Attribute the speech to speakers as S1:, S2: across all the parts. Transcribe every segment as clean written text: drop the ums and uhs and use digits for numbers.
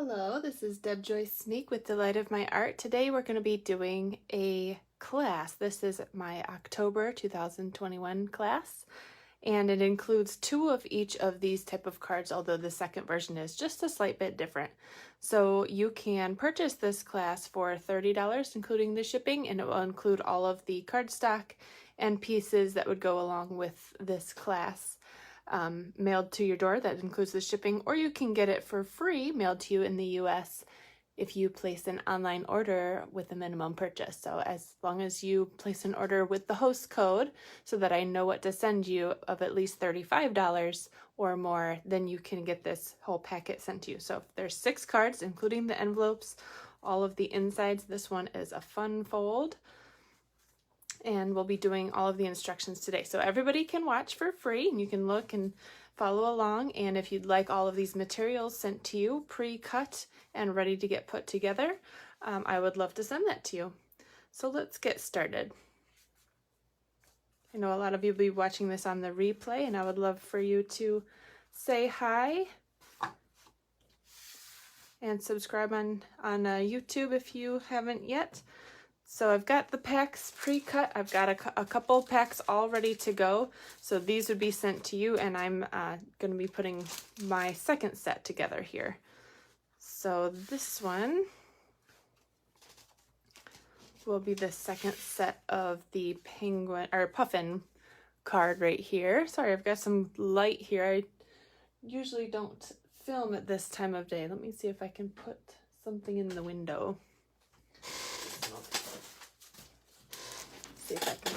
S1: Hello, this is Deb Joyce Sneak with Delight of My Art. Today we're going to be doing a class. This is my October 2021 class, and it includes 2 of each of these type of cards, although the second version is just a slight bit different. So you can purchase this class for $30, including the shipping, and it will include all of the cardstock and pieces that would go along with this class. Mailed to your door. That includes the shipping, or you can get it for free mailed to you in the US if you place an online order with a minimum purchase. So as long as you place an order with the host code so that I know what to send you of at least $35 or more, then you can get this whole packet sent to you. So there's 6 cards, including the envelopes, all of the insides. This one is a fun fold. And we'll be doing all of the instructions today. So everybody can watch for free, and you can look and follow along. And if you'd like all of these materials sent to you, pre-cut and ready to get put together, I would love to send that to you. So let's get started. I know a lot of you will be watching this on the replay, and I would love for you to say hi and subscribe on YouTube if you haven't yet. So I've got the packs pre-cut. I've got a couple packs all ready to go. So these would be sent to you, and I'm going to be putting my second set together here. So this one will be the second set of the penguin or puffin card right here. Sorry, I've got some light here. I usually don't film at this time of day. Let me see if I can put something in the window. See if I can.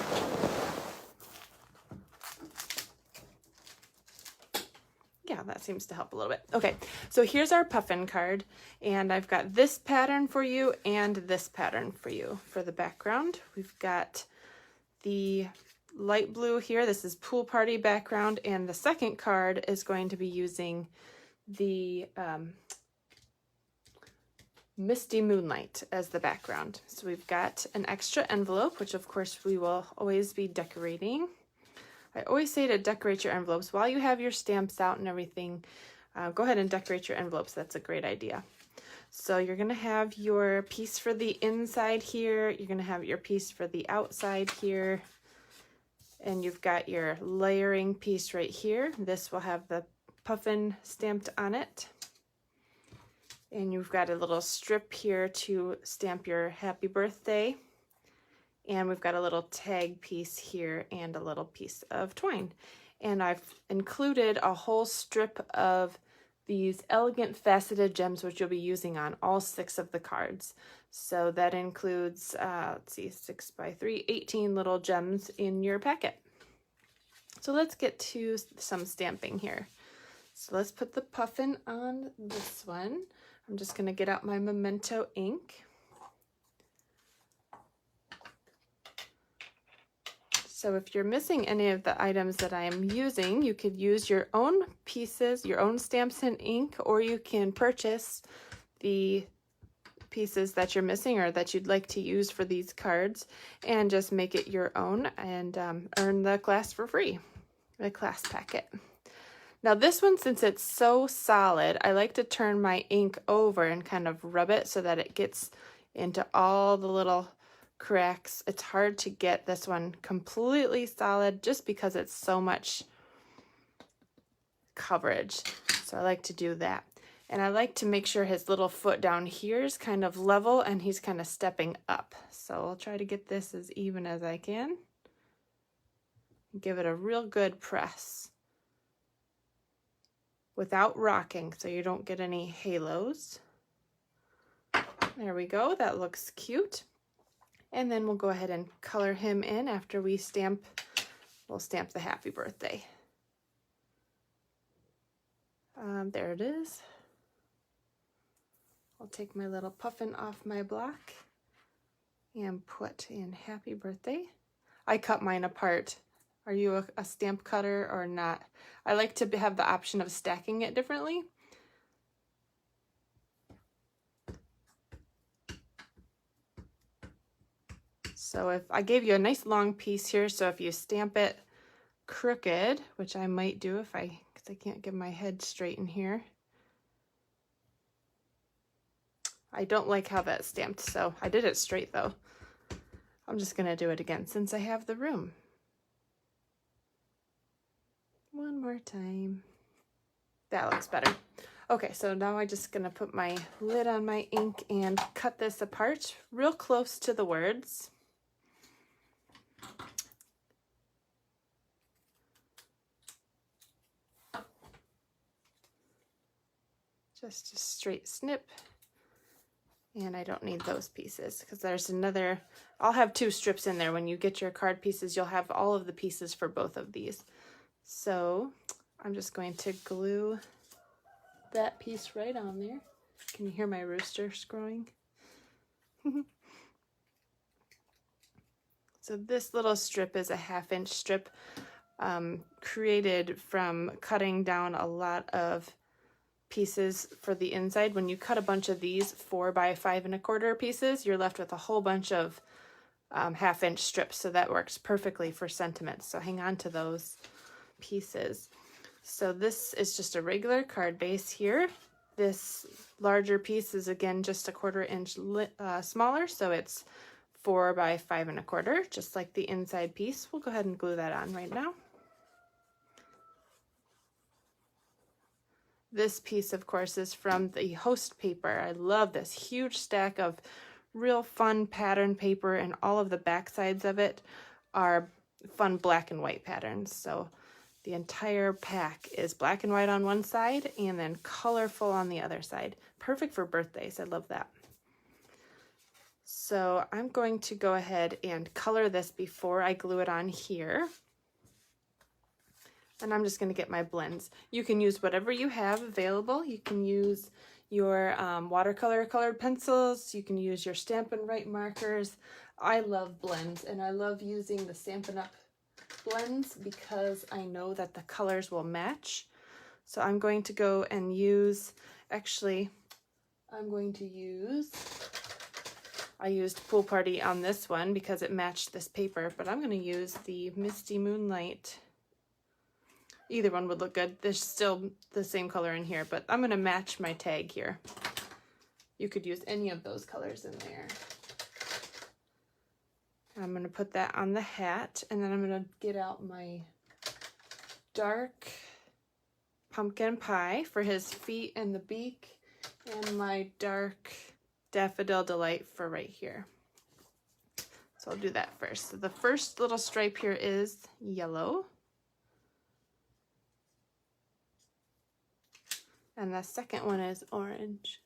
S1: Yeah, that seems to help a little bit. Okay, so here's our puffin card, and I've got this pattern for you and this pattern for you for the background. We've got the light blue here. This is pool party background, and the second card is going to be using the Misty Moonlight as the background. So we've got an extra envelope, which of course we will always be decorating. I always say to decorate your envelopes while you have your stamps out and everything. Go ahead and decorate your envelopes. That's a great idea. So you're going to have your piece for the inside here. You're going to have your piece for the outside here. And you've got your layering piece right here. This will have the puffin stamped on it. And you've got a little strip here to stamp your happy birthday. And we've got a little tag piece here and a little piece of twine. And I've included a whole strip of these elegant faceted gems, which you'll be using on all 6 of the cards. So that includes, let's see, 6 by 3, 18 little gems in your packet. So let's get to some stamping here. So let's put the puffin on this one. I'm just going to get out my Memento ink. So if you're missing any of the items that I am using, you could use your own pieces, your own stamps and ink, or you can purchase the pieces that you're missing or that you'd like to use for these cards and just make it your own and earn the class for free, the class packet. Now this one, since it's so solid, I like to turn my ink over and kind of rub it so that it gets into all the little cracks. It's hard to get this one completely solid just because it's so much coverage. So I like to do that. And I like to make sure his little foot down here is kind of level and he's kind of stepping up. So I'll try to get this as even as I can. Give it a real good press without rocking so you don't get any halos. There we go, that looks cute. And then we'll go ahead and color him in after we stamp, we'll stamp the happy birthday. There it is. I'll take my little puffin off my block and put in happy birthday. I cut mine apart. Are you a stamp cutter or not? I like to have the option of stacking it differently. So if I gave you a nice long piece here, so if you stamp it crooked, which I might do if because I can't get my head straight in here. I don't like how that's stamped, so I did it straight though. I'm just gonna do it again since I have the room. One more time. That looks better. Okay, so now I'm just gonna put my lid on my ink and cut this apart real close to the words. Just a straight snip. And I don't need those pieces because there's another, I'll have 2 strips in there. When you get your card pieces, you'll have all of the pieces for both of these. So I'm just going to glue that piece right on there. Can you hear my rooster crowing? So this little strip is a 1/2 inch strip created from cutting down a lot of pieces for the inside. When you cut a bunch of these 4 by 5 1/4 pieces, you're left with a whole bunch of 1/2 inch strips, so that works perfectly for sentiments. So hang on to those pieces. So this is just a regular card base here. This larger piece is again just a 1/4 inch smaller, so it's 4 by 5 1/4, just like the inside piece. We'll go ahead and glue that on right now. This piece, of course, is from the host paper. I love this huge stack of real fun pattern paper, and all of the back sides of it are fun black and white patterns. So the entire pack is black and white on one side and then colorful on the other side. Perfect for birthdays. I love that. So I'm going to go ahead and color this before I glue it on here. And I'm just going to get my blends. You can use whatever you have available. You can use your watercolor colored pencils. You can use your Stampin' Write markers. I love blends, and I love using the Stampin' Up! Blends because I know that the colors will match. So I'm going to go and use, actually, I used Pool Party on this one because it matched this paper, but I'm going to use the Misty Moonlight. Either one would look good. There's still the same color in here, but I'm going to match my tag here. You could use any of those colors in there. I'm going to put that on the hat, and then I'm going to get out my dark pumpkin pie for his feet and the beak, and my dark Daffodil Delight for right here. So I'll do that first. So the first little stripe here is yellow. And the second one is orange.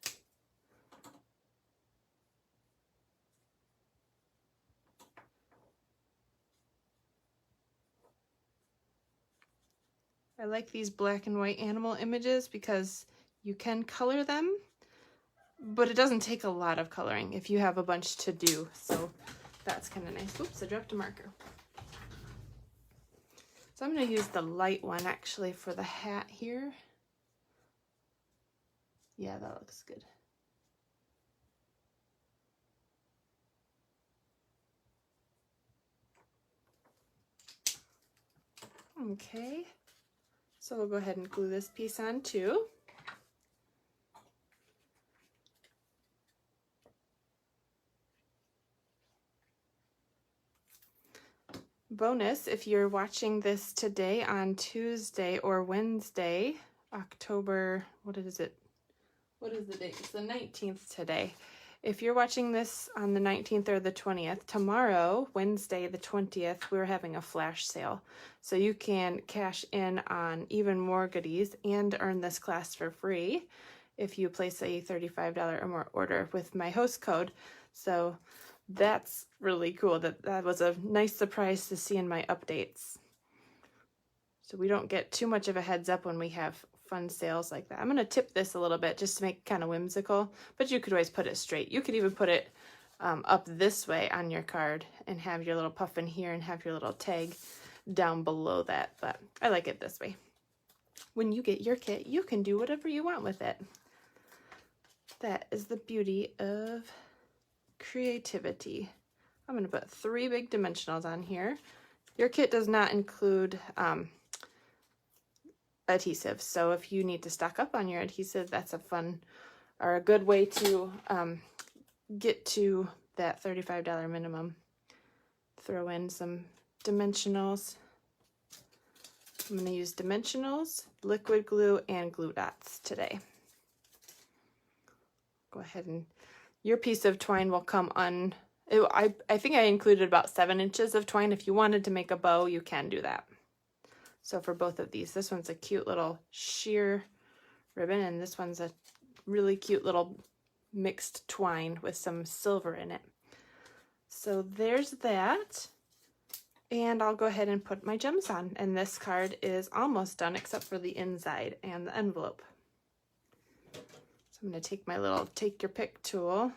S1: I like these black and white animal images because you can color them, but it doesn't take a lot of coloring if you have a bunch to do. So that's kind of nice. Oops, I dropped a marker. So I'm going to use the light one actually for the hat here. Yeah, that looks good. Okay, so we'll go ahead and glue this piece on too. Bonus, if you're watching this today on Tuesday or Wednesday, October, what is it? What is the date? It's the 19th today. If you're watching this on the 19th or the 20th, tomorrow, Wednesday the 20th, we're having a flash sale. So you can cash in on even more goodies and earn this class for free if you place a $35 or more order with my host code. So that's really cool. That was a nice surprise to see in my updates. So we don't get too much of a heads up when we have fun sales like that. I'm going to tip this a little bit just to make it kind of whimsical, but you could always put it straight. You could even put it up this way on your card and have your little puffin here and have your little tag down below that, but I like it this way. When you get your kit, you can do whatever you want with it. That is the beauty of creativity. I'm going to put 3 big dimensionals on here. Your kit does not include adhesive, so if you need to stock up on your adhesive, that's a are a good way to get to that $35 minimum. Throw in some dimensionals. I'm going to use dimensionals, liquid glue, and glue dots today. Go ahead and your piece of twine will come on. I think I included about 7 inches of twine. If you wanted to make a bow, you can do that. So for both of these, this one's a cute little sheer ribbon, and this one's a really cute little mixed twine with some silver in it. So there's that. And I'll go ahead and put my gems on. And this card is almost done except for the inside and the envelope. So I'm going to take my little take your pick tool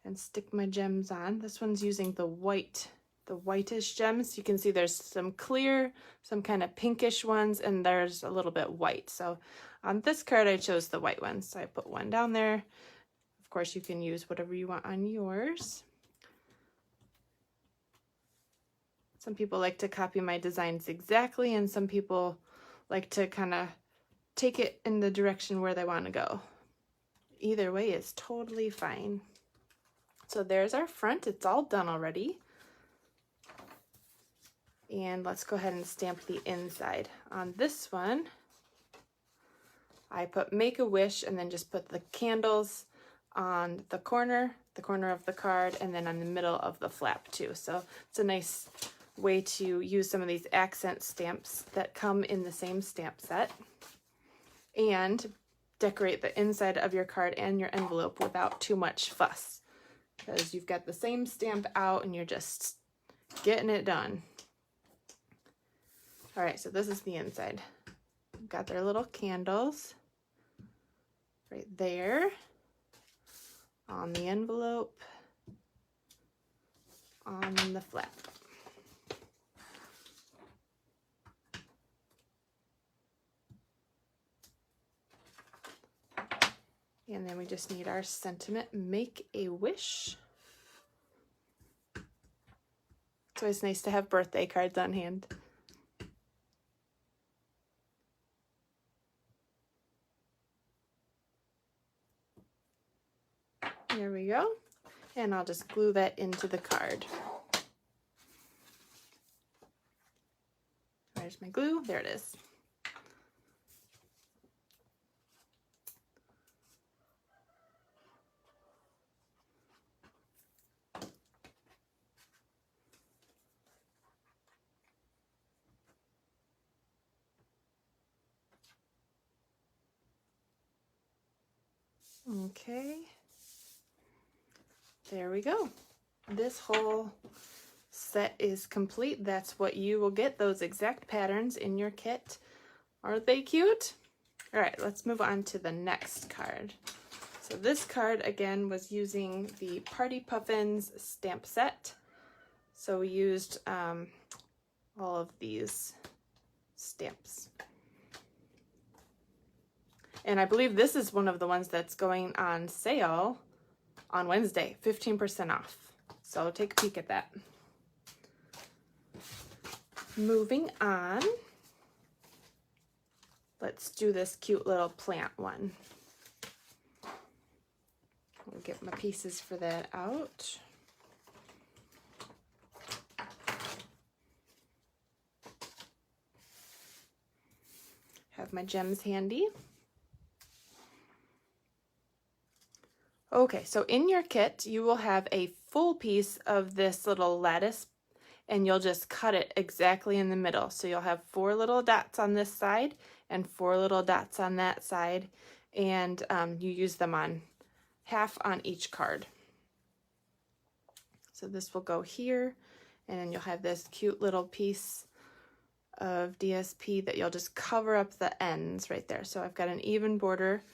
S1: and stick my gems on. This one's using the whitish gems. You can see there's some clear, some kind of pinkish ones, and there's a little bit white. So on this card, I chose the white ones. So I put one down there. Of course, you can use whatever you want on yours. Some people like to copy my designs exactly, and some people like to kind of take it in the direction where they want to go. Either way is totally fine. So there's our front. It's all done already. And let's go ahead and stamp the inside. On this one, I put Make a Wish and then just put the candles on the corner of the card, and then on the middle of the flap too. So it's a nice way to use some of these accent stamps that come in the same stamp set and decorate the inside of your card and your envelope without too much fuss, because you've got the same stamp out and you're just getting it done. All right, so this is the inside. We've got their little candles right there on the envelope, on the flap. And then we just need our sentiment, Make a Wish. It's always nice to have birthday cards on hand. There we go. And I'll just glue that into the card. Where's my glue? There it is. Okay, there we go. This whole set is complete. That's what you will get, those exact patterns in your kit. Aren't they cute? All right, let's move on to the next card. So this card, again, was using the Party Puffins stamp set. So we used all of these stamps. And I believe this is one of the ones that's going on sale on Wednesday, 15% off. So take a peek at that. Moving on, let's do this cute little plant one. I'll get my pieces for that out. Have my gems handy. Okay, so in your kit, you will have a full piece of this little lattice, and you'll just cut it exactly in the middle. So you'll have 4 little dots on this side and 4 little dots on that side, and you use them on half on each card. So this will go here, and then you'll have this cute little piece of DSP that you'll just cover up the ends right there. So I've got an even border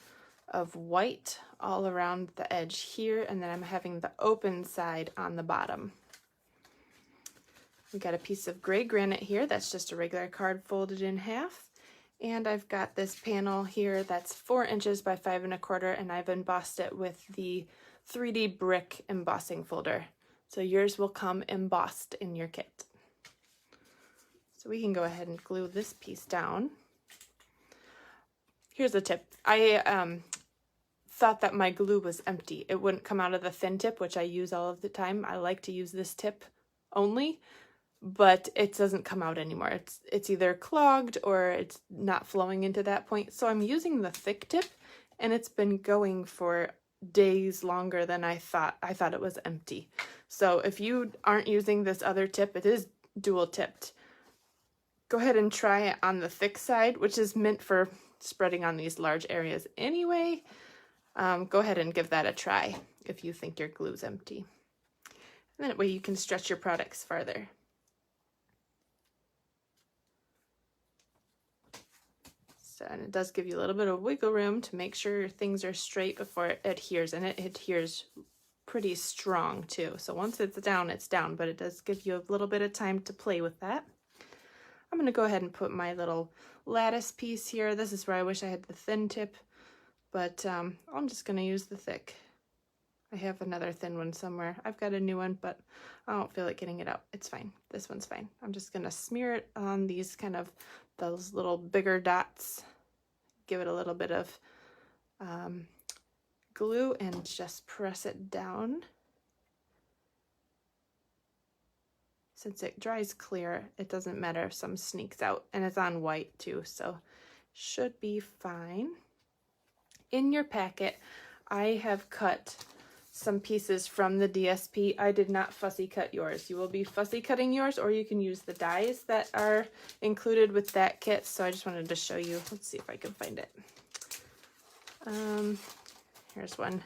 S1: of white all around the edge here, and then I'm having the open side on the bottom. We got a piece of gray granite here. That's just a regular card folded in half. And I've got this panel here that's 4 inches by 5 1/4, and I've embossed it with the 3D brick embossing folder. So yours will come embossed in your kit. So we can go ahead and glue this piece down. Here's a tip. thought that my glue was empty. It wouldn't come out of the thin tip, which I use all of the time. I like to use this tip only, but it doesn't come out anymore. It's either clogged or it's not flowing into that point. So I'm using the thick tip, and it's been going for days longer than I thought. I thought it was empty. So if you aren't using this other tip, it is dual tipped. Go ahead and try it on the thick side, which is meant for spreading on these large areas anyway. Go ahead and give that a try if you think your glue's empty. And that way you can stretch your products farther. So, and it does give you a little bit of wiggle room to make sure things are straight before it adheres, and it adheres pretty strong too. So once it's down, but it does give you a little bit of time to play with that. I'm going to go ahead and put my little lattice piece here. This is where I wish I had the thin tip, but I'm just going to use the thick. I have another thin one somewhere. I've got a new one, but I don't feel like getting it out. It's fine. This one's fine. I'm just going to smear it on these kind of those little bigger dots. Give it a little bit of glue and just press it down. Since it dries clear, it doesn't matter if some sneaks out, and it's on white too, so should be fine. In your packet, I have cut some pieces from the DSP. I did not fussy cut yours. You will be fussy cutting yours, or you can use the dies that are included with that kit. So I just wanted to show you. Let's see if I can find it. Here's one.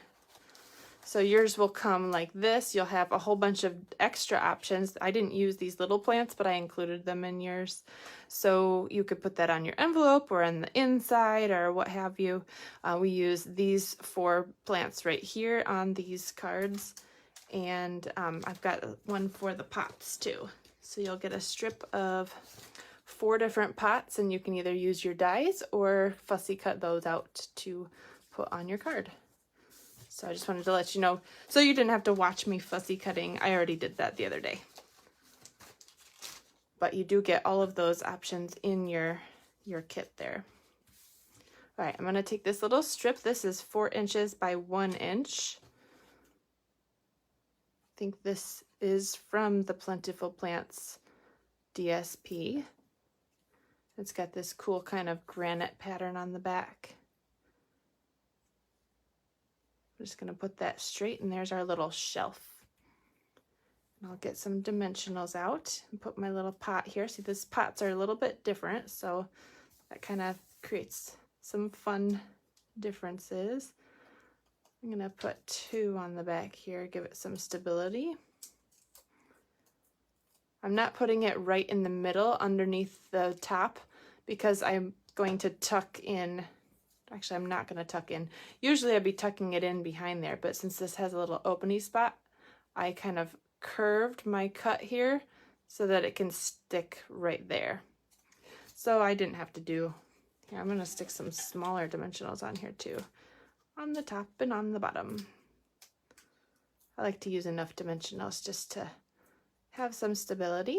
S1: So yours will come like this. You'll have a whole bunch of extra options. I didn't use these little plants, but I included them in yours. So you could put that on your envelope or on the inside or what have you. We use these 4 plants right here on these cards. And I've got one for the pots too. So you'll get a strip of 4 different pots, and you can either use your dies or fussy cut those out to put on your card. So I just wanted to let you know, so you didn't have to watch me fussy cutting. I already did that the other day. But you do get all of those options in your kit there. All right, I'm going to take this little strip. This is 4 inches by 1 inch. I think this is from the Plentiful Plants DSP. It's got this cool kind of granite pattern on the back. I'm just going to put that straight, and there's our little shelf. And I'll get some dimensionals out and put my little pot here. See, these pots are a little bit different, so that kind of creates some fun differences. I'm going to put 2 on the back here, give it some stability. I'm not putting it right in the middle underneath the top because I'm going to tuck in. Actually, I'm not going to tuck in. Usually I'd be tucking it in behind there, but since this has a little opening spot, I kind of curved my cut here so that it can stick right there. So I didn't have to do, here, I'm going to stick some smaller dimensionals on here too, on the top and on the bottom. I like to use enough dimensionals just to have some stability.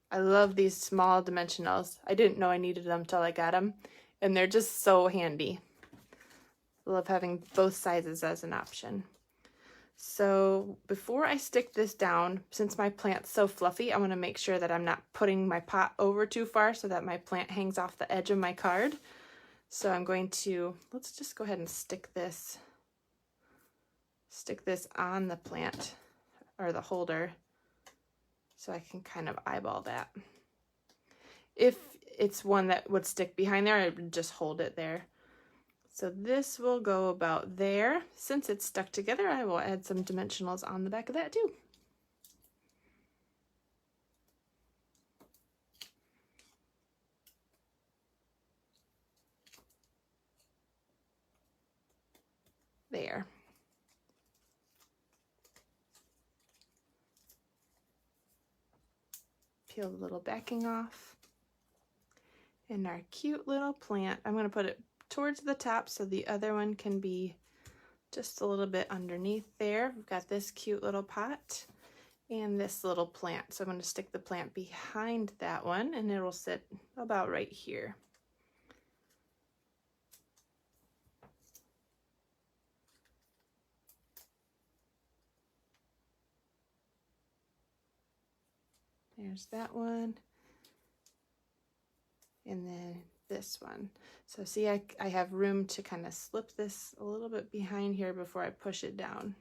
S1: I love these small dimensionals. I didn't know I needed them till I got them, and they're just so handy. I love having both sizes as an option. So before I stick this down, since my plant's so fluffy, I want to make sure that I'm not putting my pot over too far so that my plant hangs off the edge of my card. So I'm going to, let's just go ahead and stick this on the plant or the holder, so I can kind of eyeball that. If it's one that would stick behind there, I would just hold it there. So this will go about there. Since it's stuck together, I will add some dimensionals on the back of that too. There. Peel the little backing off. And our cute little plant, I'm going to put it towards the top so the other one can be just a little bit underneath there. We've got this cute little pot and this little plant. So I'm going to stick the plant behind that one, and it'll sit about right here. There's that one. And then this one. So see, I have room to kind of slip this a little bit behind here before I push it down.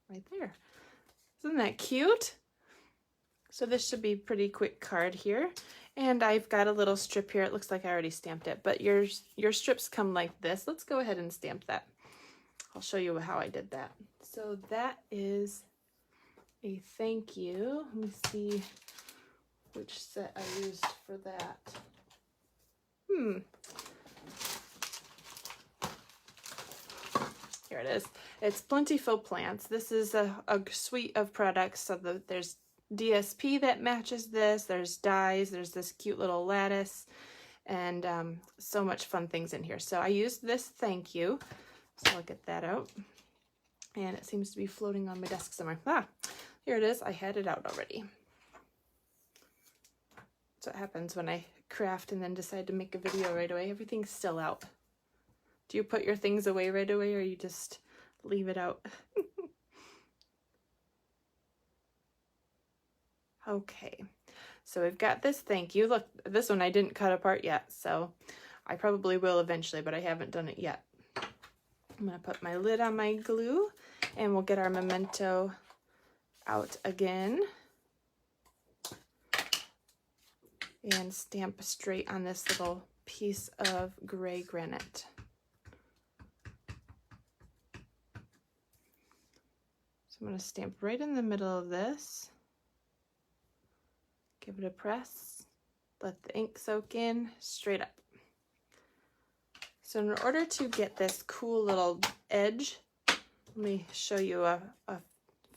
S1: Right there. Isn't that cute? So this should be a pretty quick card here. And I've got a little strip here. It looks like I already stamped it, but your strips come like this. Let's go ahead and stamp that. I'll show you how I did that. So that is a thank you. Let me see which set I used for that. Here it is. It's Plentiful Plants. This is a suite of products. So there's DSP that matches this. There's dies. There's this cute little lattice. And so much fun things in here. So I used this thank you. So I'll get that out. And it seems to be floating on my desk somewhere. Ah, here it is. I had it out already. That's what happens when I craft and then decide to make a video right away. Everything's still out. Do you put your things away right away, or you just leave it out? Okay, so we've got this thank you. Look, this one I didn't cut apart yet, so I probably will eventually, but I haven't done it yet. I'm gonna put my lid on my glue, and we'll get our memento out again and stamp straight on this little piece of gray granite. So I'm going to stamp right in the middle of this. Give it a press. Let the ink soak in straight up. So in order to get this cool little edge, let me show you a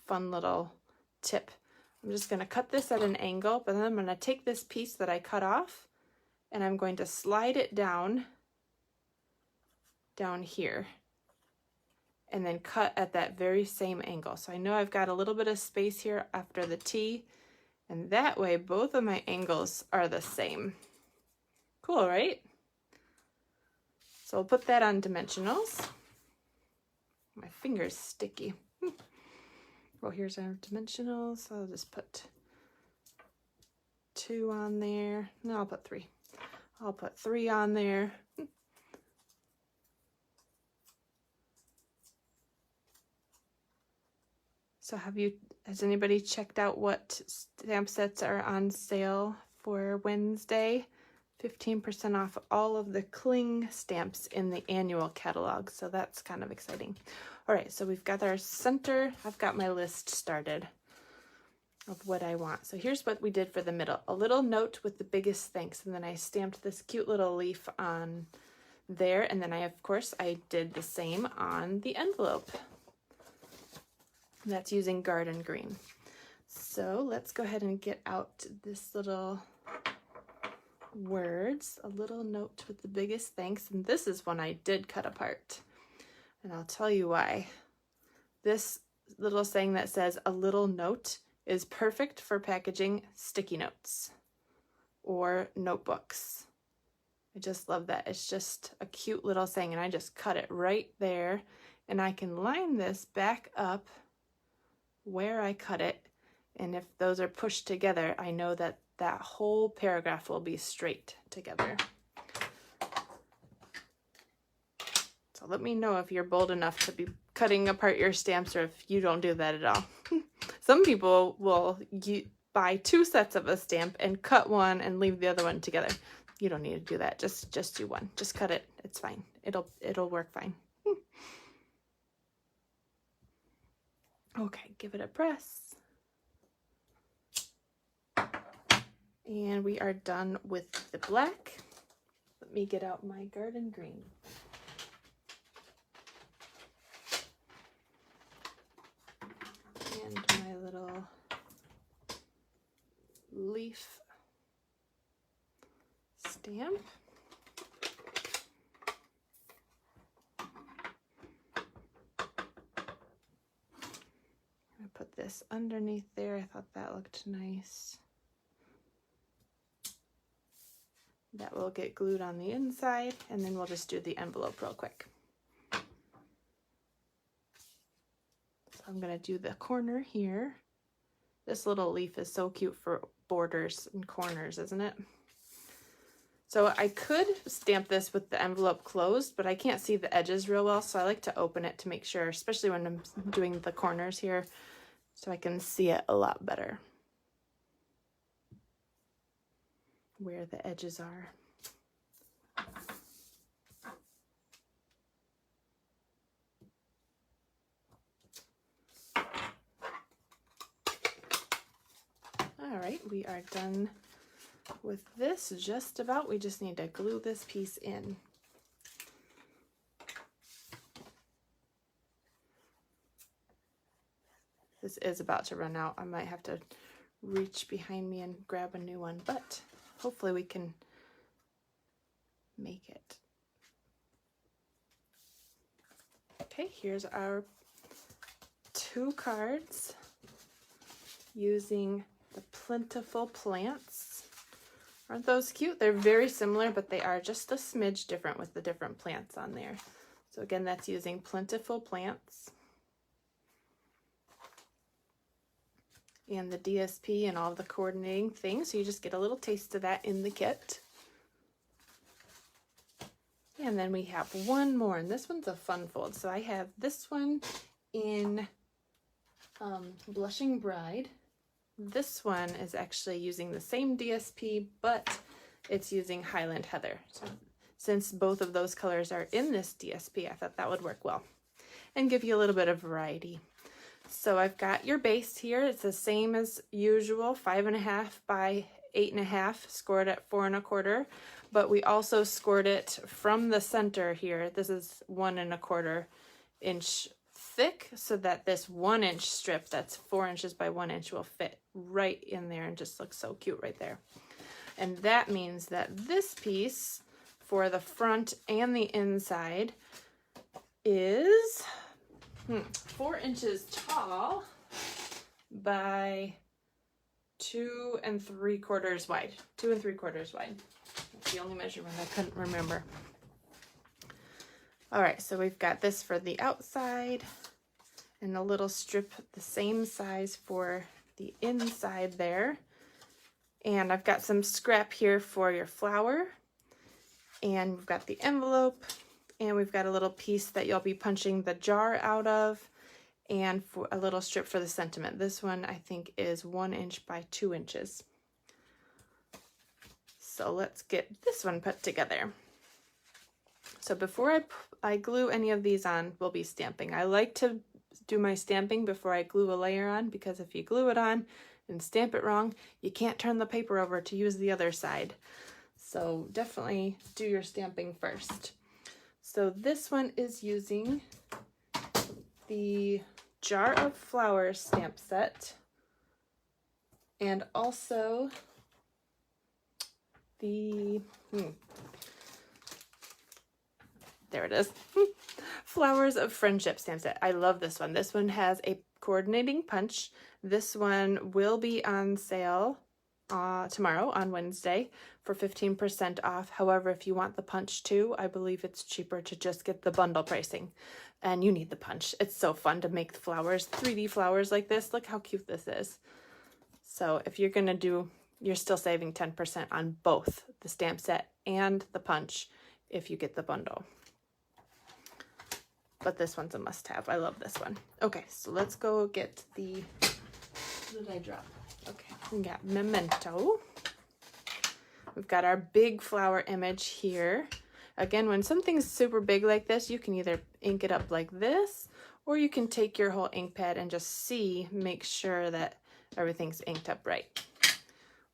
S1: fun little tip. I'm just going to cut this at an angle, but then I'm going to take this piece that I cut off and I'm going to slide it down here and then cut at that very same angle. So I know I've got a little bit of space here after the T, and that way both of my angles are the same. Cool, right? So I'll put that on dimensionals. My finger's sticky. Well, here's our dimensionals. I'll just put 2 on there. No, I'll put 3. I'll put 3 on there. So has anybody checked out what stamp sets are on sale for Wednesday? 15% off all of the cling stamps in the annual catalog. So that's kind of exciting. All right, so we've got our center. I've got my list started of what I want. So here's what we did for the middle. A little note with the biggest thanks. And then I stamped this cute little leaf on there. And then of course, I did the same on the envelope. That's using garden green. So let's go ahead and get out this little words, a little note with the biggest thanks. And this is one I did cut apart. And I'll tell you why. This little saying that says a little note is perfect for packaging sticky notes or notebooks. I just love that. It's just a cute little saying, and I just cut it right there. And I can line this back up where I cut it. And if those are pushed together, I know that that whole paragraph will be straight together. So let me know if you're bold enough to be cutting apart your stamps or if you don't do that at all. Some people will buy 2 sets of a stamp and cut one and leave the other one together. You don't need to do that. Just do one. Just cut it. It's fine. It'll work fine. Okay, give it a press. And we are done with the black. Let me get out my garden green. And my little leaf stamp. I'm gonna put this underneath there. I thought that looked nice. That will get glued on the inside, and then we'll just do the envelope real quick. So I'm gonna do the corner here. This little leaf is so cute for borders and corners, isn't it? So I could stamp this with the envelope closed, but I can't see the edges real well, so I like to open it to make sure, especially when I'm doing the corners here, so I can see it a lot better where the edges are. All right, we are done with this just about. We just need to glue this piece in. This is about to run out. I might have to reach behind me and grab a new one, but hopefully we can make it. Okay, here's our 2 cards using the Plentiful Plants. Aren't those cute? They're very similar, but they are just a smidge different with the different plants on there. So again, that's using Plentiful Plants. And the DSP and all the coordinating things, so you just get a little taste of that in the kit. And then we have one more, and this one's a fun fold. So I have this one in Blushing Bride. This one is actually using the same DSP, but it's using Highland Heather. So since both of those colors are in this DSP, I thought that would work well and give you a little bit of variety. So I've got your base here. It's the same as usual, 5.5 by 8.5, scored at 4 1/4, but we also scored it from the center here. This is 1 1/4 inch thick, so that this 1 inch strip that's 4 inches by 1 inch will fit right in there and just looks so cute right there. And that means that this piece for the front and the inside is 4 inches tall by 2 3/4 wide. 2 3/4 wide. That's the only measurement I couldn't remember. All right, so we've got this for the outside and a little strip the same size for the inside there. And I've got some scrap here for your flower. And we've got the envelope, and we've got a little piece that you'll be punching the jar out of, and for a little strip for the sentiment. This one I think is 1 inch by 2 inches. So let's get this one put together. So before I glue any of these on, we'll be stamping. I like to do my stamping before I glue a layer on, because if you glue it on and stamp it wrong, you can't turn the paper over to use the other side. So definitely do your stamping first. So this one is using the Jar of Flowers stamp set, and also the, there it is, Flowers of Friendship stamp set. I love this one. This one has a coordinating punch. This one will be on sale tomorrow on Wednesday for 15% off. However, if you want the punch too, I believe it's cheaper to just get the bundle pricing, and you need the punch. It's so fun to make flowers, 3D flowers like this. Look how cute this is. So if you're gonna do, you're still saving 10% on both the stamp set and the punch if you get the bundle. But this one's a must-have. I love this one. Okay, so let's go get the, what did I drop? Okay, we got Memento. We've got our big flower image here. Again, when something's super big like this, you can either ink it up like this, or you can take your whole ink pad and just make sure that everything's inked up right.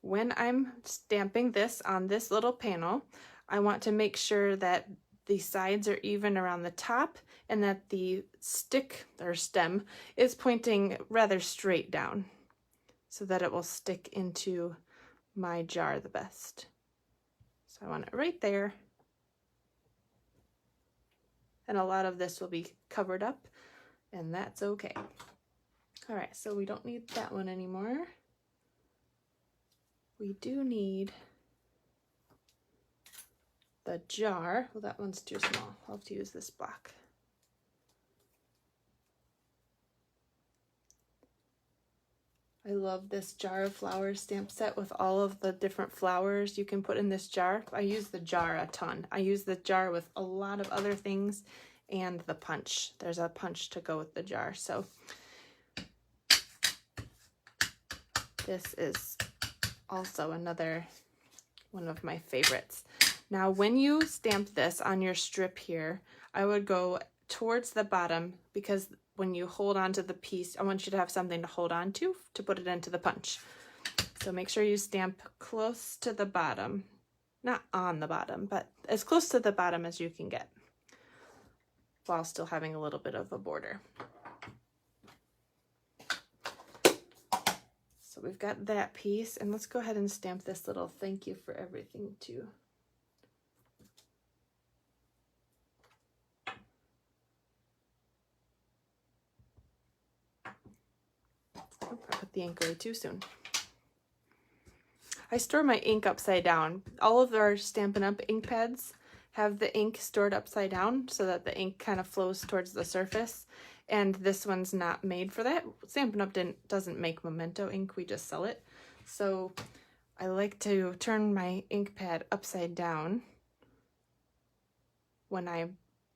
S1: When I'm stamping this on this little panel, I want to make sure that the sides are even around the top and that the stick or stem is pointing rather straight down so that it will stick into my jar the best. So I want it right there. And a lot of this will be covered up, and that's okay. All right, so we don't need that one anymore. We do need the jar. Well, that one's too small. I'll have to use this block. I love this jar of flowers stamp set with all of the different flowers you can put in this jar. I use the jar a ton. I use the jar with a lot of other things and the punch. There's a punch to go with the jar. So this is also another one of my favorites. Now, when you stamp this on your strip here, I would go towards the bottom because when you hold on to the piece, I want you to have something to hold on to put it into the punch. So make sure you stamp close to the bottom, not on the bottom, but as close to the bottom as you can get while still having a little bit of a border. So we've got that piece, and let's go ahead and stamp this little thank you for everything too. Oh, I put the ink away too soon. I store my ink upside down. All of our Stampin' Up! Ink pads have the ink stored upside down so that the ink kind of flows towards the surface. And this one's not made for that. Stampin' Up! Doesn't make memento ink, we just sell it. So I like to turn my ink pad upside down when I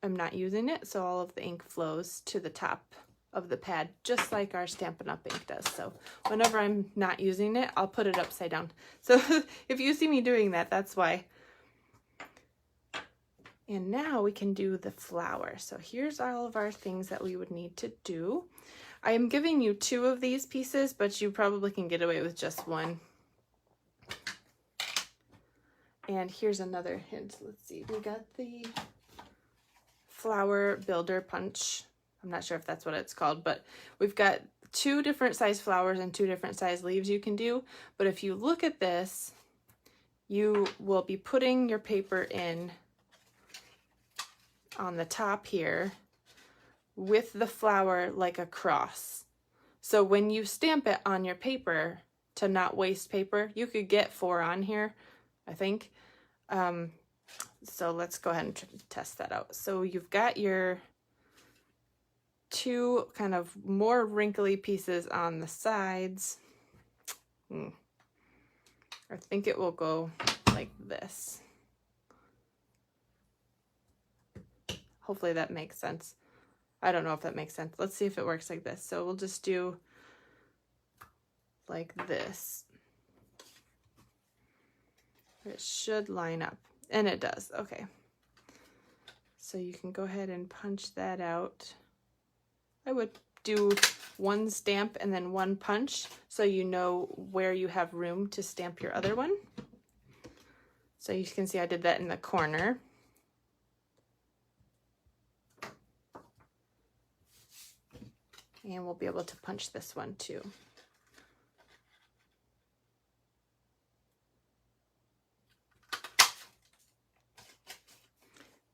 S1: am not using it, so all of the ink flows to the top of the pad, just like our Stampin' Up! Ink does. So whenever I'm not using it, I'll put it upside down. So if you see me doing that, that's why. And now we can do the flower. So here's all of our things that we would need to do. I am giving you 2 of these pieces, but you probably can get away with just 1. And here's another hint. Let's see, we got the flower builder punch. I'm not sure if that's what it's called, but we've got 2 different size flowers and 2 different size leaves you can do. But if you look at this, you will be putting your paper in on the top here with the flower like a cross. So when you stamp it on your paper, to not waste paper, you could get 4 on here, I think. So let's go ahead and test that out. So you've got your 2 kind of more wrinkly pieces on the sides. I think it will go like this. Hopefully that makes sense. I don't know if that makes sense. Let's see if it works like this. So we'll just do like this. It should line up, and it does. Okay. So you can go ahead and punch that out. I would do 1 stamp and then 1 punch so you know where you have room to stamp your other one. So you can see I did that in the corner. And we'll be able to punch this one too.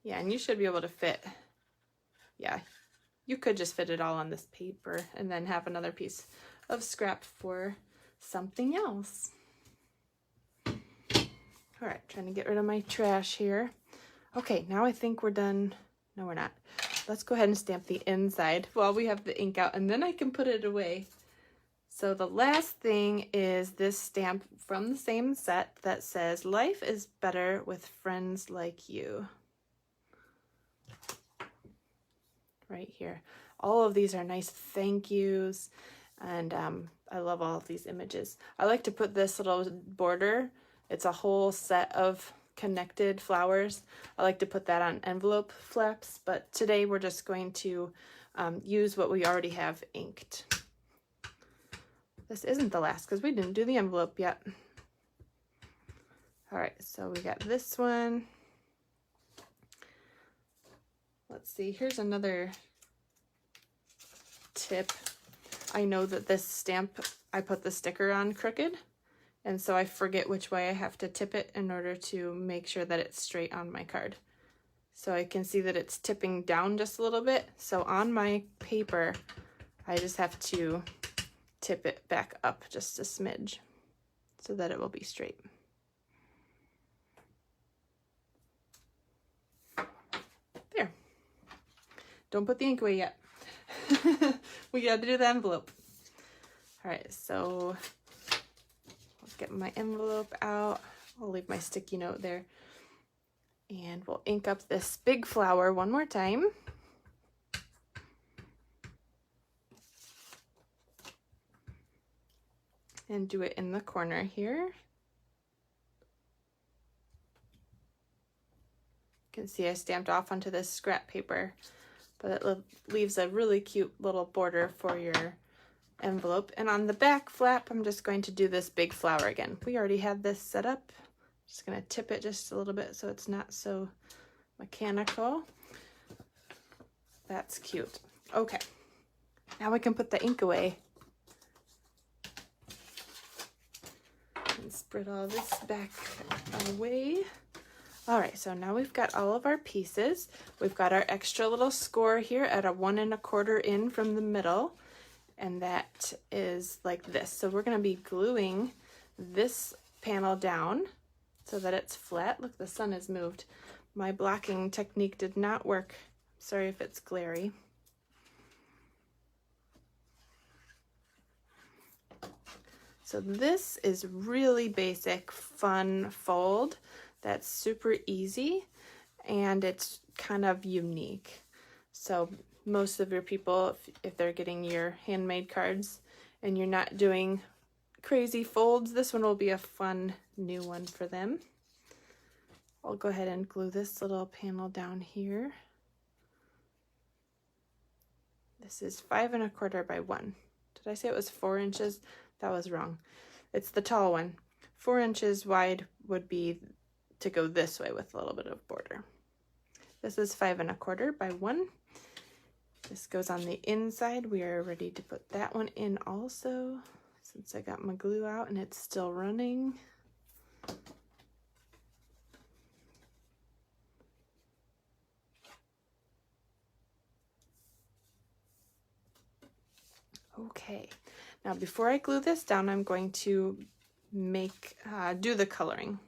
S1: Yeah, and you should be able to fit, yeah, you could just fit it all on this paper and then have another piece of scrap for something else. All right, trying to get rid of my trash here. Okay, now I think we're done. No, we're not. Let's go ahead and stamp the inside while we have the ink out, and then I can put it away. So the last thing is this stamp from the same set that says, "Life is better with friends like you." Right here. All of these are nice thank yous, and I love all of these images. I like to put this little border. It's a whole set of connected flowers. I like to put that on envelope flaps, but today we're just going to use what we already have inked. This isn't the last because we didn't do the envelope yet. All right, so we got this one. Let's see, here's another tip. I know that this stamp, I put the sticker on crooked, and so I forget which way I have to tip it in order to make sure that it's straight on my card. So I can see that it's tipping down just a little bit. So on my paper, I just have to tip it back up just a smidge so that it will be straight. There. Don't put the ink away yet. We got to do the envelope. All right, so I'll get my envelope out. I'll leave my sticky note there. And we'll ink up this big flower one more time. And do it in the corner here. You can see I stamped off onto this scrap paper, but it leaves a really cute little border for your envelope. And on the back flap, I'm just going to do this big flower again. We already had this set up. Just gonna tip it just a little bit so it's not so mechanical. That's cute. Okay, now we can put the ink away. And spread all this back away. All right, so now we've got all of our pieces. We've got our extra little score here at a 1 1/4 in from the middle, and that is like this. So we're gonna be gluing this panel down so that it's flat. Look, the sun has moved. My blocking technique did not work. Sorry if it's glary. So this is really basic, fun fold that's super easy, and it's kind of unique. So most of your people, if they're getting your handmade cards and you're not doing crazy folds, this one will be a fun new one for them. I'll go ahead and glue this little panel down here. This is 5 1/4 by 1. Did I say it was 4 inches? That was wrong. It's the tall one. 4 inches wide would be to go this way with a little bit of border. This is 5 1/4 by 1. This goes on the inside. We are ready to put that one in also, since I got my glue out and it's still running. Okay, now before I glue this down, I'm going to do the coloring.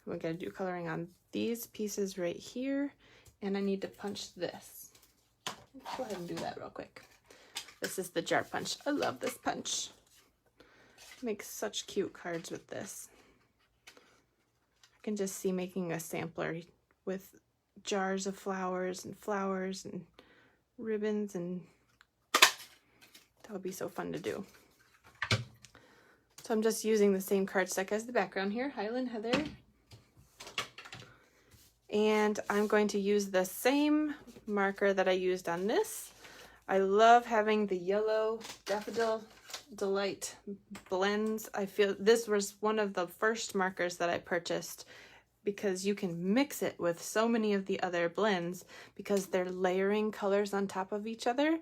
S1: We're going to do coloring on these pieces right here, and I need to punch this. Let's go ahead and do that real quick. This is the jar punch. I love this punch. Make such cute cards with this. I can just see making a sampler with jars of flowers and ribbons, and that would be so fun to do. So I'm just using the same cardstock as the background here, Highland Heather. And I'm going to use the same marker that I used on this. I love having the yellow Daffodil Delight blends. I feel this was one of the first markers that I purchased because you can mix it with so many of the other blends because they're layering colors on top of each other.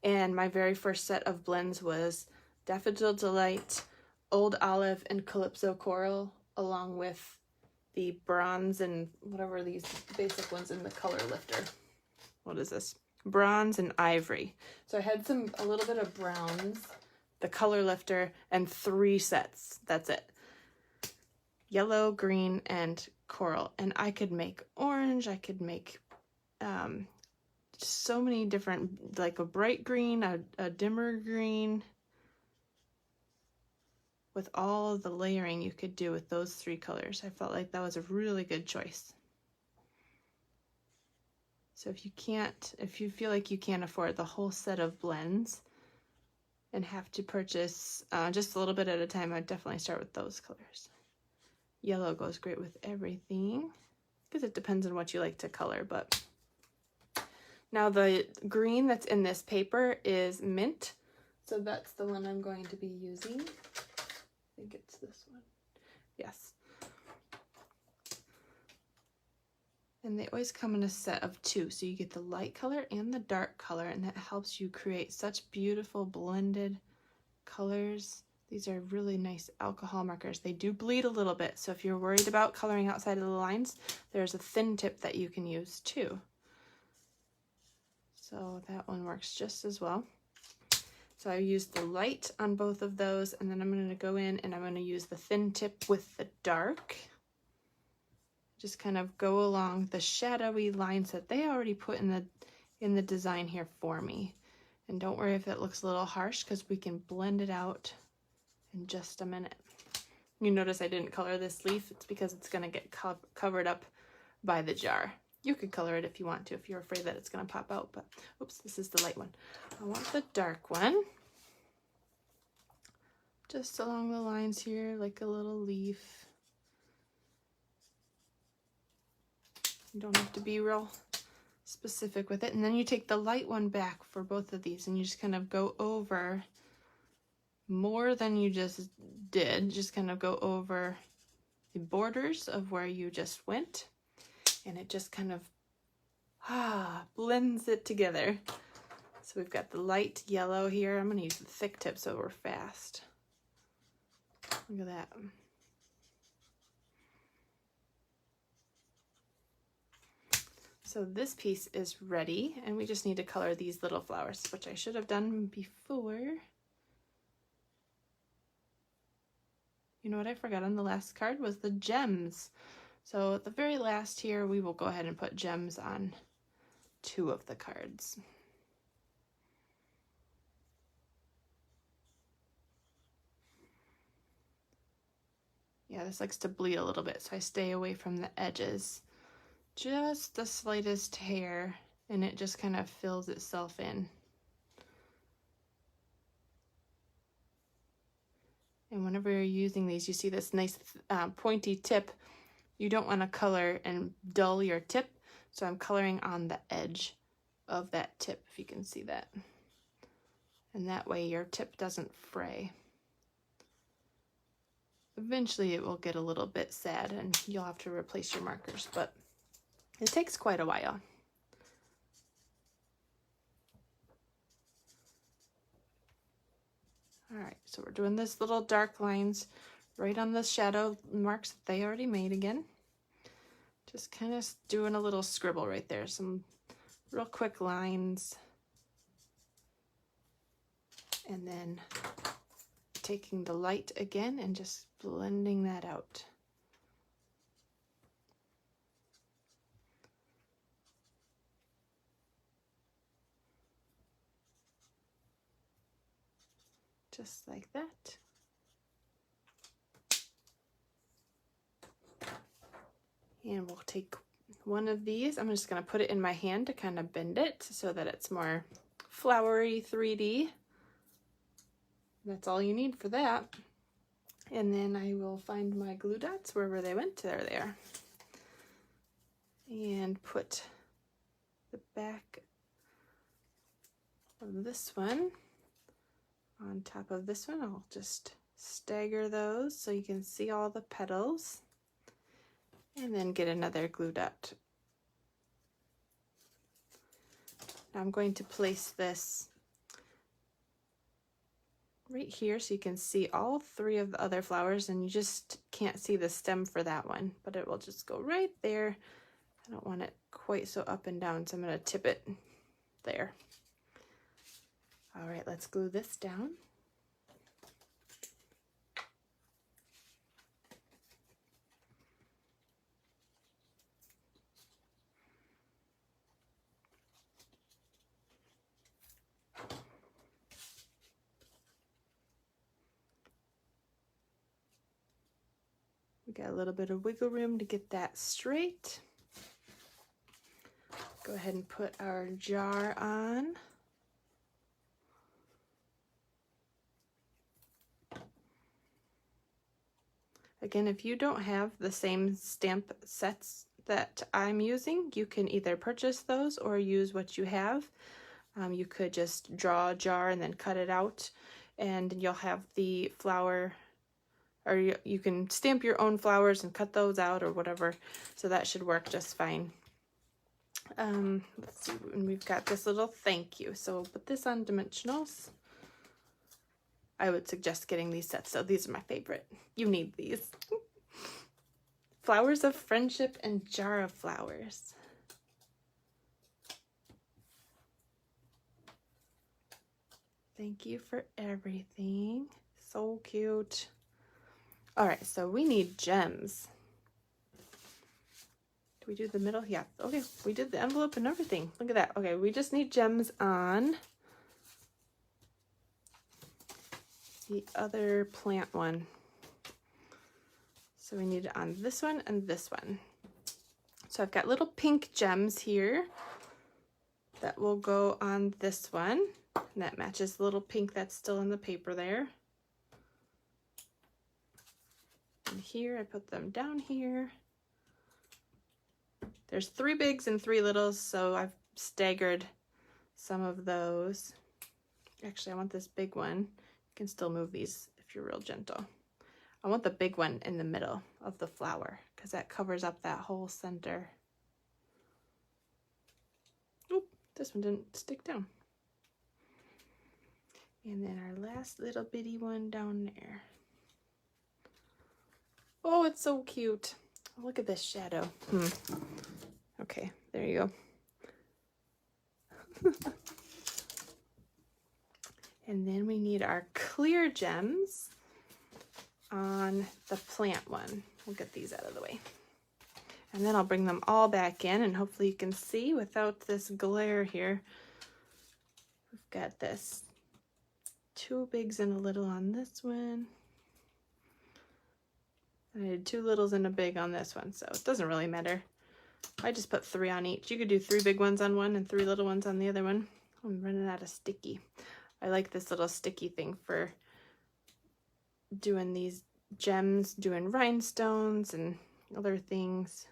S1: And my very first set of blends was Daffodil Delight, Old Olive, and Calypso Coral, along with the bronze and whatever these basic ones in the color lifter. What is this? Bronze and ivory. So I had a little bit of browns, the color lifter, and 3 sets. That's it. Yellow, green, and coral. And I could make orange. I could make so many different, like a bright green, a dimmer green. With all of the layering you could do with those 3 colors. I felt like that was a really good choice. So if you feel like you can't afford the whole set of blends and have to purchase just a little bit at a time, I'd definitely start with those colors. Yellow goes great with everything because it depends on what you like to color. But now the green that's in this paper is mint, so that's the one I'm going to be using. I think it's this one. Yes. And they always come in a set of 2, so you get the light color and the dark color, and that helps you create such beautiful blended colors. These are really nice alcohol markers. They do bleed a little bit, so if you're worried about coloring outside of the lines, there's a thin tip that you can use too. So that one works just as well. So I used the light on both of those, and then I'm going to go in and I'm going to use the thin tip with the dark. Just kind of go along the shadowy lines that they already put in the design here for me. And don't worry if it looks a little harsh, because we can blend it out in just a minute. You notice I didn't color this leaf. It's because it's going to get covered up by the jar. You could color it if you want to, if you're afraid that it's going to pop out. But oops, this is the light one. I want the dark one. Just along the lines here, like a little leaf. You don't have to be real specific with it. And then you take the light one back for both of these, and you just kind of go over more than you just did. Just kind of go over the borders of where you just went, and it just kind of blends it together. So we've got the light yellow here. I'm going to use the thick tip so we're fast. Look at that. So this piece is ready, and we just need to color these little flowers, which I should have done before. You know what I forgot on the last card was the gems. So at the very last here, we will go ahead and put gems on 2 of the cards. Yeah, this likes to bleed a little bit, so I stay away from the edges. Just the slightest hair, and it just kind of fills itself in. And whenever you're using these, you see this nice pointy tip. You don't want to color and dull your tip, so I'm coloring on the edge of that tip, if you can see that. And that way your tip doesn't fray. Eventually it will get a little bit sad and you'll have to replace your markers, but it takes quite a while. All right, so we're doing this little dark lines right on the shadow marks that they already made again. Just kind of doing a little scribble right there, some real quick lines. And then taking the light again and just blending that out. Just like that. And we'll take one of these. I'm just going to put it in my hand to kind of bend it so that it's more flowery 3D. That's all you need for that. And then I will find my glue dots wherever they went. There they are. And put the back of this one on top of this one. I'll just stagger those so you can see all the petals. And then get another glue dot. Now I'm going to place this right here so you can see all 3 of the other flowers, and you just can't see the stem for that one, but it will just go right there. I don't want it quite so up and down, so I'm going to tip it there. All right, let's glue this down. We got a little bit of wiggle room to get that straight. Go ahead and put our jar on. Again, if you don't have the same stamp sets that I'm using, you can either purchase those or use what you have. You could just draw a jar and then cut it out, and you'll have the flower, or you can stamp your own flowers and cut those out or whatever, so that should work just fine. Let's see, and we've got this little thank you, so we'll put this on dimensionals. I would suggest getting these sets, so these are my favorite. You need these. Flowers of Friendship and Jar of Flowers. Thank you for everything. So cute. All right, so we need gems. Do we do the middle? Yeah, okay, we did the envelope and everything. Look at that. Okay, we just need gems on the other plant one. So we need it on this one and this one. So I've got little pink gems here that will go on this one. And that matches the little pink that's still in the paper there. And here, I put them down here. There's 3 bigs and 3 littles, so I've staggered some of those. Actually, I want this big one. You can still move these if you're real gentle. I want the big one in the middle of the flower because that covers up that whole center. Oop, this one didn't stick down. And then our last little bitty one down there. Oh, it's so cute. Look at this shadow. Okay, there you go. And then we need our clear gems on the plant one. We'll get these out of the way. And then I'll bring them all back in and hopefully you can see without this glare here. We've got this 2 bigs and a little on this one. And I did 2 littles and a big on this one, so it doesn't really matter. I just put 3 on each. You could do 3 big ones on one and 3 little ones on the other one. I'm running out of sticky. I like this little sticky thing for doing these gems, doing rhinestones and other things.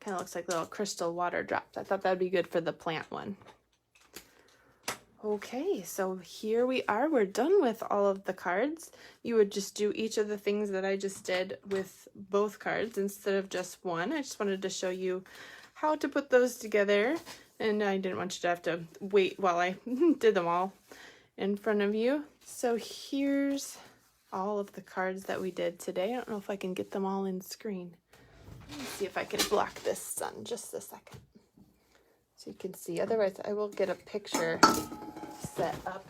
S1: Kind of looks like little crystal water drops. I thought that would be good for the plant one. Okay, so here we are. We're done with all of the cards. You would just do each of the things that I just did with both cards instead of just one. I just wanted to show you how to put those together, and I didn't want you to have to wait while I did them all in front of you. So here's all of the cards that we did today. I don't know if I can get them all in screen. Let me see if I can block this sun just a second so you can see. Otherwise, I will get a picture set up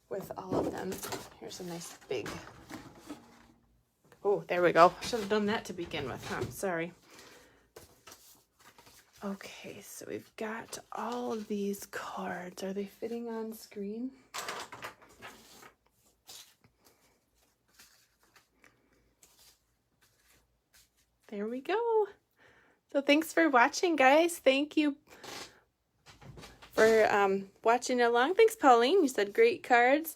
S1: with all of them. Here's a nice big... Oh, there we go. Should have done that to begin with, huh? Sorry. Okay, so we've got all of these cards. Are they fitting on screen? There we go. So thanks for watching, guys. Thank you for watching along. Thanks, Pauline. You said great cards.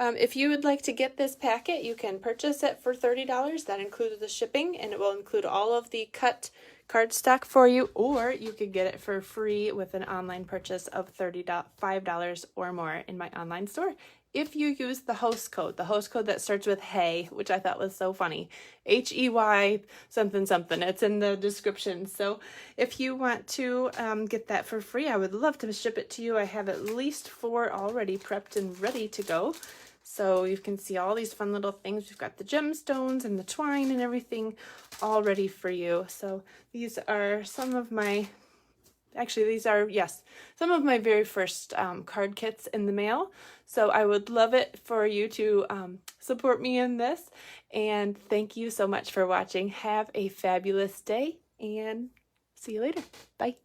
S1: If you would like to get this packet, you can purchase it for $30. That includes the shipping, and it will include all of the cut cardstock for you, or you could get it for free with an online purchase of $5 or more in my online store. If you use the host code that starts with HEY, which I thought was so funny, HEY something something, it's in the description. So if you want to get that for free, I would love to ship it to you. I have at least 4 already prepped and ready to go. So you can see all these fun little things. We've got the gemstones and the twine and everything all ready for you. So these are some of my, actually these are, yes, some of my very first card kits in the mail. So I would love it for you to support me in this. And thank you so much for watching. Have a fabulous day and see you later. Bye.